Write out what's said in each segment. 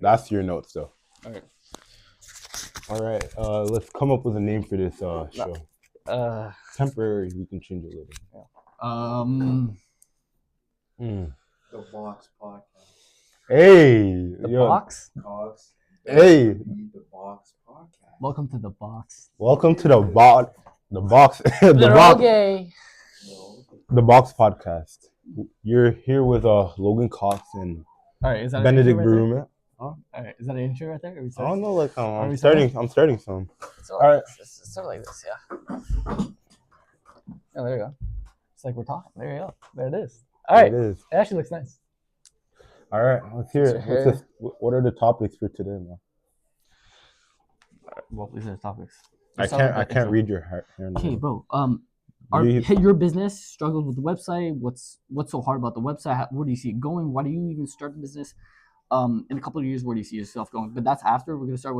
That's your notes, though. All right. All right. Let's come up with a name for this show. Uh, Temporary. We can change it later. um, Mm. The Box Podcast. Hey. the yo, box. Cox. Hey. The Box Podcast. Welcome to the box. Welcome to the box. The box. the They're box. all gay. No. The Box Podcast. You're here with Logan Cox and All right, is that Benedict an intro right Barume. there? All right, is that an intro right there? Are we I starting? don't know. Like Are I'm we starting. I'm starting some. So, All right. It's sort of like this, yeah. Oh, there you go. It's like we're talking. There you go. There it is. All right. It is. It actually looks nice. All right. Let's hear it. Sure. What are the topics for today, man? All right, well, these are the topics. I can't read your hair. Okay, bro. You- Hit your business struggled with the website. What's so hard about the website? Where do you see it going? Why do you even start the business? In a couple of years, where do you see yourself going? But that's after. We're gonna start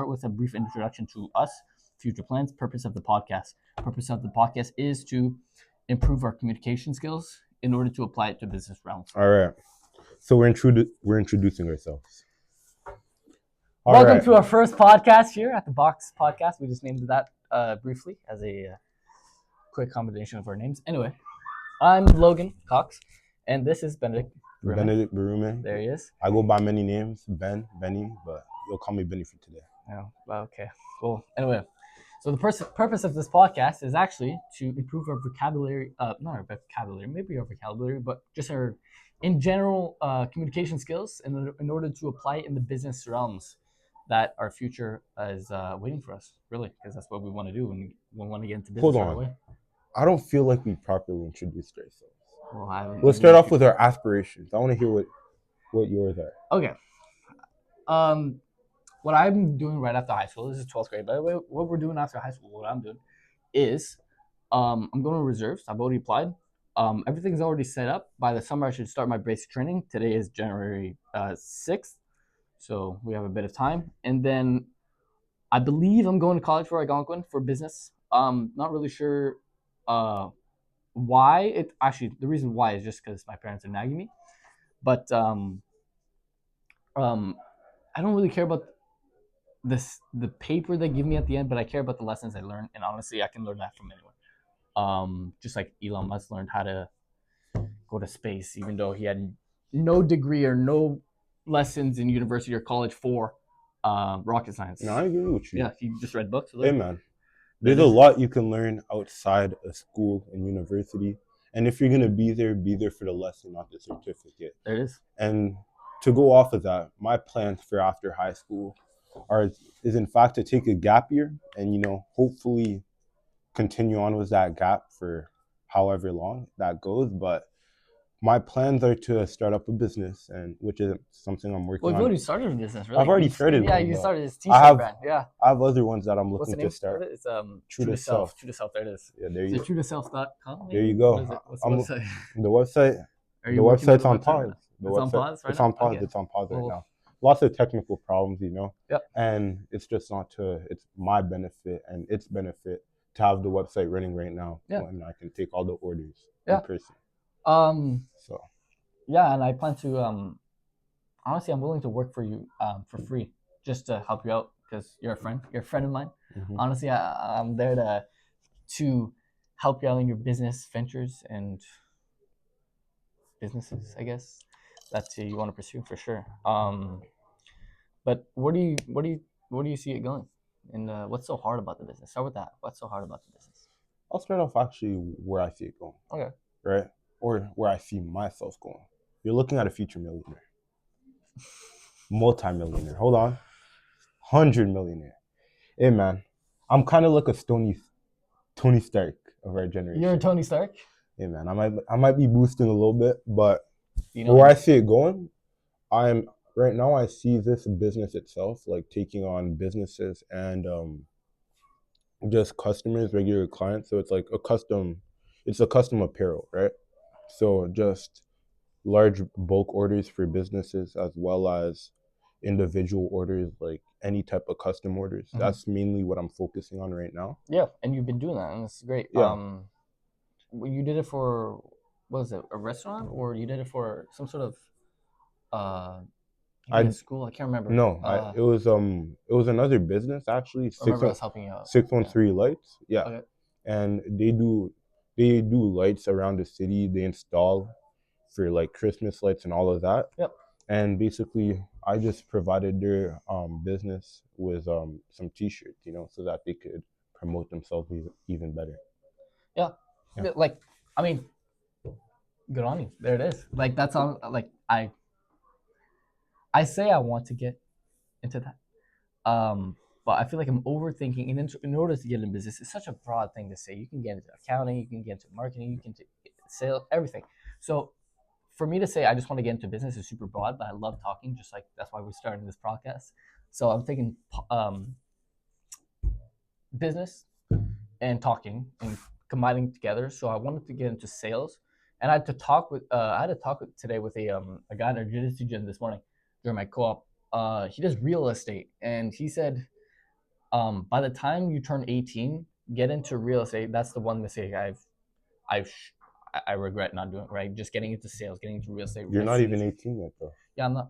with a brief introduction to us, future plans, purpose of the podcast. Purpose of the podcast is to improve our communication skills in order to apply it to business realms. All right. So we're introducing ourselves. All Welcome right. to our first podcast here at the Box Podcast. We just named that briefly as a quick combination of our names. Anyway, I'm Logan Cox, and this is Benedict. Benedict Barume. There he is. I go by many names, Benny, but you'll call me Benny for today. Oh, well, okay, cool. Anyway, so the purpose of this podcast is actually to improve our vocabulary, not our vocabulary, maybe our vocabulary, but just our, in general, communication skills in order to apply it in the business realms that our future is waiting for us, really, because that's what we want to do when we want to get into business Hold right on. away. I don't feel like we properly introduced ourselves. Well, Let's start off with our aspirations. I want to hear what yours are. Okay. What I'm doing right after high school, this is 12th grade, by the way, what we're doing after high school, what I'm doing is I'm going to reserves. I've already applied. Everything's already set up. By the summer, I should start my basic training. Today is January 6th, so we have a bit of time. And then I believe I'm going to college for Algonquin for business. Not really sure why. The reason why is just because my parents are nagging me. But I don't really care about the paper they give me at the end, but I care about the lessons I learn, and honestly, I can learn that from anyone. Just like Elon Musk learned how to go to space, even though he had no degree or no lessons in university or college for rocket science. No, I agree with you. Yeah, he just read books. Hey, man. There's a lot you can learn outside of school and university. And if you're going to be there for the lesson, not the certificate. There it is. And to go off of that, my plans for after high school is in fact to take a gap year and, hopefully continue on with that gap for however long that goes. But my plans are to start up a business, and which is something I'm working Well, you've on. already started a business, really. I've already started Yeah, one, you but started this I have- t-shirt brand. Yeah. I have other ones that I'm What's the looking name to start. of it? It's True to Self. True to Self. There it is. Yeah, there Is you it truetoself.com? There you go. What is it? What's the website? The website. Are The you working for website's the on website right pause. now? It's on pause right It's now? on pause. Okay. It's on pause right Well- now. Lots of technical problems, Yep. And it's just it's my benefit and its benefit to have the website running right now. Yeah. And I can take all the orders Yeah. in person. So Yeah, and I plan to honestly, I'm willing to work for you for free just to help you out because you're a friend. You're a friend of mine. mhm. Honestly, I'm there to help you out in your business ventures and businesses, I guess, that you want to pursue for sure. But where do you see it going? And what's so hard about the business? Start with that. What's so hard about the business? I'll start off actually where I see it going. Okay. Right? Or where I see myself going. You're looking at a future millionaire. Multi-millionaire. Hold on. 100 millionaire. Hey man, I'm kind of like a Tony Stark of our generation. You're Tony Stark. Hey man, I might be boosting a little bit, but You know, where I see it going, right now I see this business itself like taking on businesses and just customers, regular clients. So it's like a custom apparel, right? So just large bulk orders for businesses as well as individual orders, like any type of custom orders. Mhm. That's mainly what I'm focusing on right now. yeah, and you've been doing that, and it's great. Yeah. You did it for, what was it, a restaurant, or you did it for some sort of Maybe in school. I can't remember. No, it was another business actually. I remember I was helping you out. 613 Lights. Yeah. Okay. And they do lights around the city. They install for like Christmas lights and all of that. Yep. And basically, I just provided their business with some T-shirts, so that they could promote themselves even better. Yeah. Like, I mean, good on you. There it is. Like, that's all. Like, I say I want to get into that. But I feel like I'm overthinking. And in order to get in business, it's such a broad thing to say. You can get into accounting, you can get into marketing, you can get into sales, everything. So for me to say I just want to get into business is super broad, but I love talking. Just like that's why we're starting this podcast. So I'm taking business and talking and combining together. So I wanted to get into sales, and I had to talk today with a guy at our jiu-jitsu gym this morning during my co-op. He does real estate, and he said, by the time you turn 18, get into real estate. That's the one mistake I regret not doing. Right, just getting into sales, getting into real estate. You're not even 18 yet, though. Yeah, I'm not.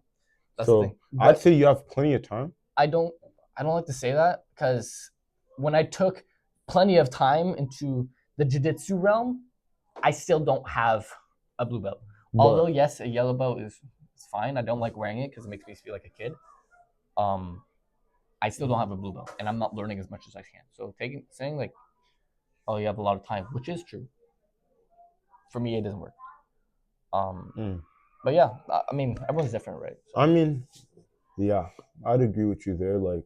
That's so the thing. I'd say you have plenty of time. I don't like to say that because when I took plenty of time into the jiu-jitsu realm, I still don't have a blue belt. Although yes, a yellow belt is fine. I don't like wearing it because it makes me feel like a kid. I still don't have a blue belt, and I'm not learning as much as I can. So saying like, oh, you have a lot of time, which is true. For me, it doesn't work. But yeah, I mean, everyone's different, right? So. I mean, yeah, I'd agree with you there. Like,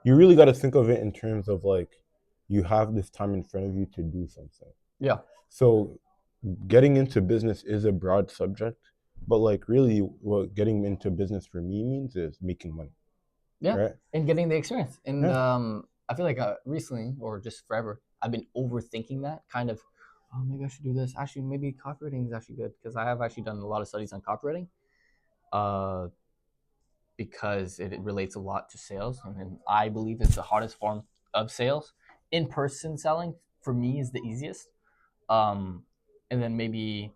you really got to think of it in terms of like, you have this time in front of you to do something. Yeah. So getting into business is a broad subject, but like really what getting into business for me means is making money. Yeah. Right? And getting the experience. And I feel like recently or just forever, I've been overthinking that kind of, oh, maybe I should do this. Actually, maybe copywriting is actually good because I have actually done a lot of studies on copywriting. Because it relates a lot to sales, and I believe it's the hardest form of sales. In-person selling for me is the easiest, and then maybe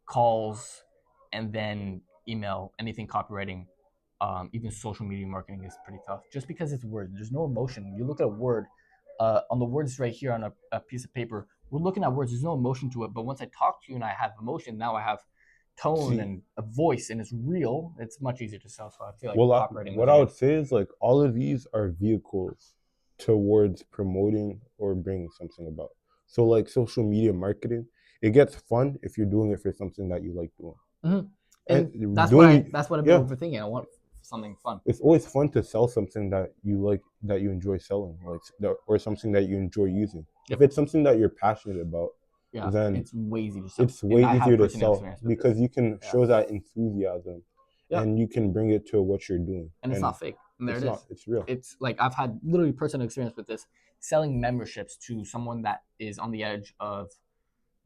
calls, and then email, anything copywriting, even social media marketing is pretty tough. Just because it's words, there's no emotion. You look at a word, on the words right here on a piece of paper. We're looking at words. There's no emotion to it. But once I talk to you and I have emotion, now I have tone and a voice, and it's real. It's much easier to sell. So I feel like what I would say is like all of these are vehicles towards promoting or bringing something about. So like social media marketing, it gets fun if you're doing it for something that you like doing. Mm-hmm. And that's what I've been overthinking. I want something fun. It's always fun to sell something that you like, that you enjoy selling, like or something that you enjoy using. Yep. If it's something that you're passionate about, then it's way easier to sell. It's way easier to sell because you can show that enthusiasm, and you can bring it to what you're doing. And it's not fake. And there it is. It's real. It's like I've had literally personal experience with this, selling memberships to someone that is on the edge of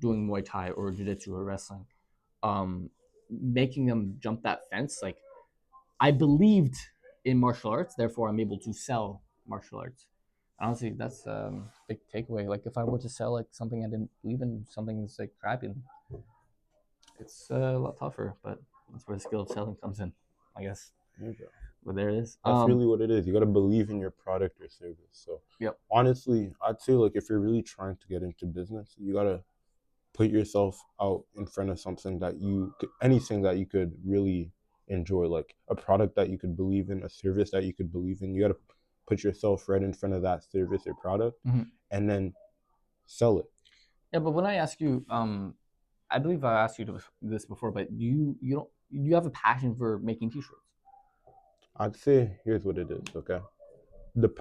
doing Muay Thai or Jiu-Jitsu or wrestling, making them jump that fence. Like, I believed in martial arts, therefore I'm able to sell martial arts. Honestly, that's a big takeaway. Like, if I were to sell like something I didn't believe in, something that's like crappy, it's a lot tougher. But that's where the skill of selling comes in, I guess. Okay. But there it is. That's really what it is. You got to believe in your product or service. So, honestly, I'd say like if you're really trying to get into business, you got to put yourself out in front of something that anything that you could really enjoy, like a product that you could believe in, a service that you could believe in. You got to put yourself right in front of that service or product, and then sell it. Yeah, but when I ask you, I believe I asked you this before, but you have a passion for making T-shirts. I'd say here's what it is. Okay,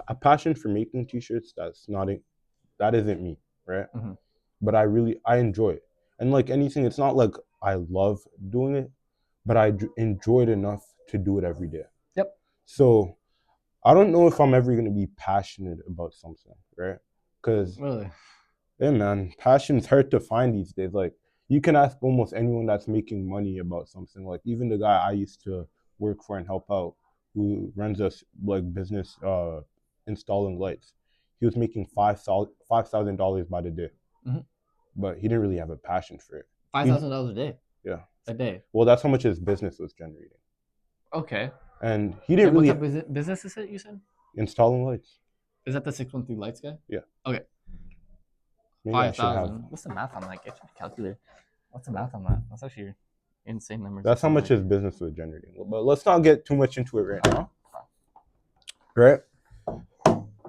a passion for making T-shirts that isn't me, right? Mm-hmm. But I enjoy it, and like anything, it's not like I love doing it, but I enjoy it enough to do it every day. Yep. So I don't know if I'm ever going to be passionate about something, right? Because, yeah, man, passion's hard to find these days. Like, you can ask almost anyone that's making money about something. Like, even the guy I used to work for and help out, who runs a business installing lights, he was making $5,000 by the day, but he didn't really have a passion for it. $5,000 a day. Yeah. A day. Well, that's how much his business was generating. Okay. and he And didn't what really type of business is it? You said installing lights. is that the 613 lights guy? Yeah. Okay. Maybe I Five should have. thousand. What's the math on that? Get your calculator. What's the math on that? That's actually insane numbers. That's how much his business was generating. But let's not get too much into it right now. Right?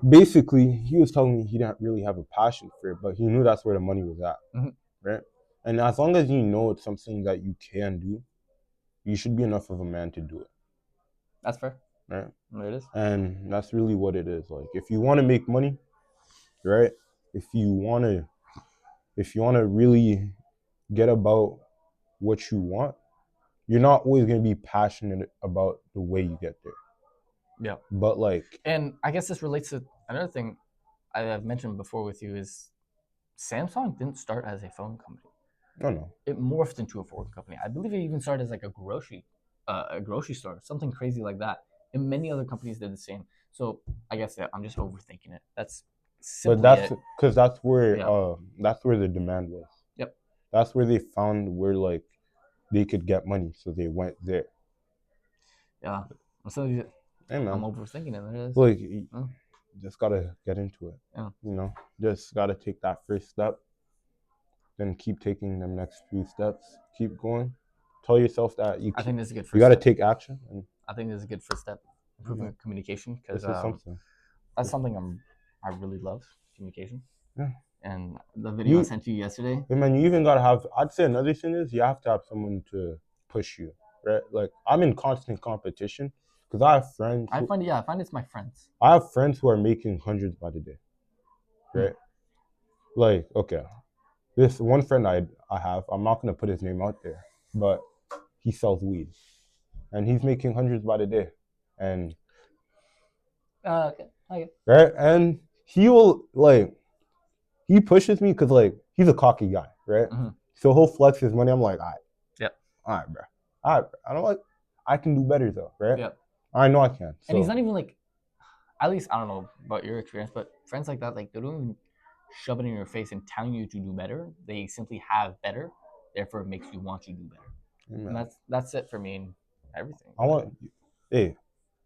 Basically, he was telling me he didn't really have a passion for it, but he knew that's where the money was at. Mhm. Right? And as long as you know it's something that you can do, you should be enough of a man to do it. That's fair. Right? There it is. And that's really what it is. Like, if you want to make money, right? If you want to really get about what you want, you're not always going to be passionate about the way you get there. Yeah. But like, And I guess this relates to another thing I've mentioned before with you is Samsung didn't start as a phone company. no. It morphed into a phone company. I believe it even started as like a grocery store, something crazy like that. And many other companies did the same. So I guess I'm just overthinking it. That's simply But that's it. because that's where Yeah. that's where the demand was. Yep. That's where they found where like they could get money, so they went there. Yeah. So Hey I'm man, overthinking it. There it is. like Oh. just gotta get into it. Yeah. You know, just gotta take that first step, then keep taking the next few steps. Keep going. Tell yourself that I think this is a good first you gotta step. take action, and I think this is a good first step. Improving Yeah. communication because this is something. that's something I really love, communication. Yeah. And the video I You, sent you yesterday. hey man, you even gotta have. I'd say another thing is you have to have someone to push you, right? Like I'm in constant competition because I have friends. I find it's my friends. I have friends who are making hundreds by the day, right? Like, okay, this one friend I have, I'm not gonna put his name out there, but he sells weed, and he's making hundreds by the day, and Okay. right, and he will like he pushes me because like he's a cocky guy, right? Mhm. So he'll flex his money. I'm like, Yep. all right, bro, all right, bro. I don't like, I can do better though, right? Yep. I know I can. So. And he's not even like, at least I don't know about your experience, but friends like that, like they don't even shove it in your face and telling you to do better. They simply have better, therefore it makes you want to do better. Amen. And that's it for me in everything. I want, hey,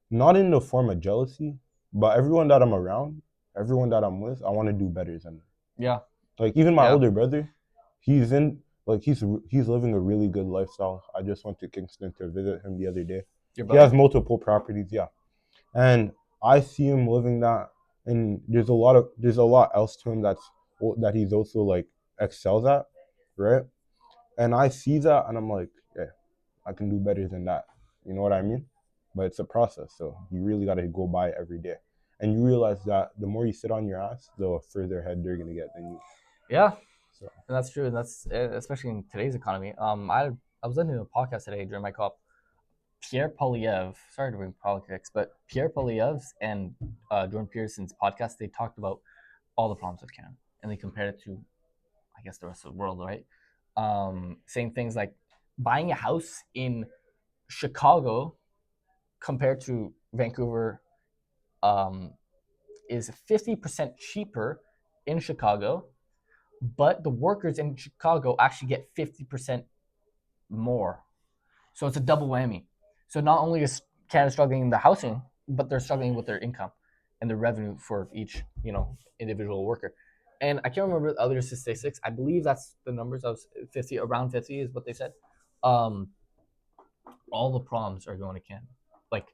not in the form of jealousy, but everyone that I'm around, everyone that I'm with, I want to do better than them. Yeah. Like even my Yeah. older brother, he's living a really good lifestyle. I just went to Kingston to visit him the other day. Your He brother? has multiple properties, yeah, and I see him living that. And there's a lot else to him that he's also like excels at, right? And I see that, and I'm like, yeah, I can do better than that. You know what I mean? But it's a process, so you really got to go by it every day. And you realize that the more you sit on your ass, the further ahead they're gonna get than you. Yeah. So. And that's true. And that's especially in today's economy. I was listening to a podcast today during my call. Pierre Polyev, sorry to bring politics, but Pierre Polyev's and Jordan Peterson's podcast, they talked about all the problems of Canada and they compared it to, I guess, the rest of the world, right? Saying things like buying a house in Chicago compared to Vancouver is 50% cheaper in Chicago, but the workers in Chicago actually get 50% more. So it's a double whammy. So not only is Canada struggling in the housing, but they're struggling with their income and the revenue for each, individual worker. And I can't remember the other statistics. I believe that's the numbers of 50, around 50 is what they said. All the problems are going to Canada, like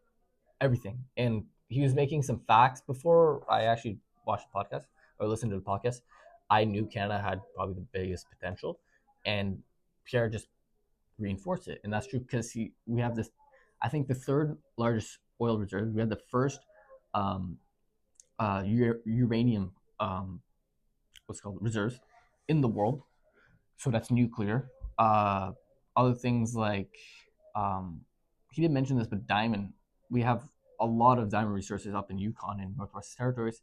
everything. And he was making some facts before I actually watched the podcast or listened to the podcast. I knew Canada had probably the biggest potential, and Pierre just reinforced it, and that's true because we have this. I think the third largest oil reserve. We have the first uranium what's it called reserves in the world. So that's nuclear. Other things like he didn't mention this, but diamond. We have a lot of diamond resources up in Yukon and Northwest Territories,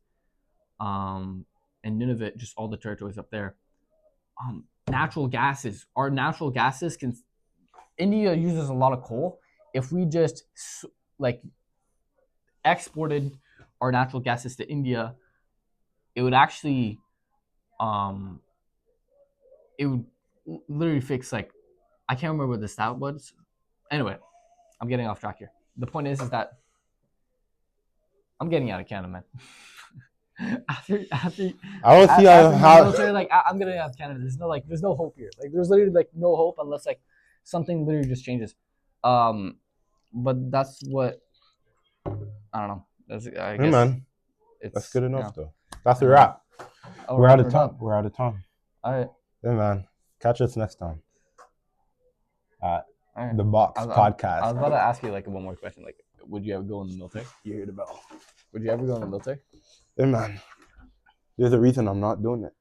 and Nunavut, just all the territories up there. Natural gases. Our natural gases can. India uses a lot of coal. If we just like exported our natural gases to India, it would actually, it would literally fix like, I can't remember what the stat was. Anyway, I'm getting off track here. the point is that I'm getting out of Canada, man. after I don't see after the how. military, like I'm getting out of Canada. There's no hope here. Like there's literally like no hope unless like something literally just changes. But that's what I don't know. That's I Hey, guess man, it's that's good enough you know, though. That's a Yeah. wrap. oh, We're out of we're time. done. We're out of time. All right. Yeah, man. Catch us next time. All right. The Box I was Podcast. about to ask you like one more question. Like, would you ever go in the military? You hear the bell. Would you ever go in the military? Yeah, man. There's a reason I'm not doing it.